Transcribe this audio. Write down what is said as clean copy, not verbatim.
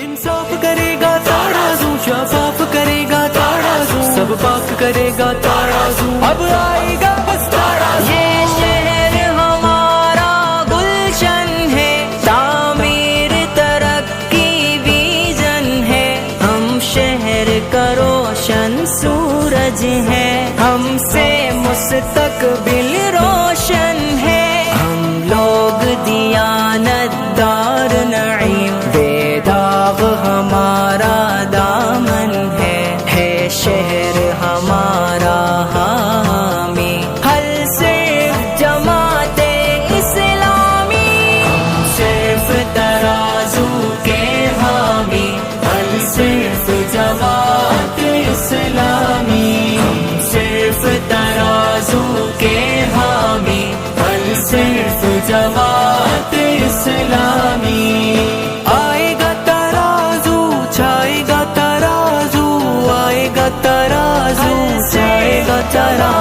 इंसाफ करेगा तराजू, शफाफ करेगा तराजू, सब पाक करेगा तराजू, अब आएगा बस तराजू। ये शहर हमारा गुलशन है, तामीर तरक्की विजन है, हम शहर का रोशन सूरज है, हमसे मुस्तकबिल रोशन है, हम लोग दियानतदार नईम, बेदाग हमारा दामन है शहर हमारा हामी, हल सिर्फ जमाते इस्लामी, हम सिर्फ तराजू के हामी, हल सिर्फ जमाते इस्लामी, हम सिर्फ तराजू के हामी, हल सिर्फ जमाते इस्लामी। आएगा तराजू, छाएगा तराजू, आएगा तराजू, छाएगा तराजू।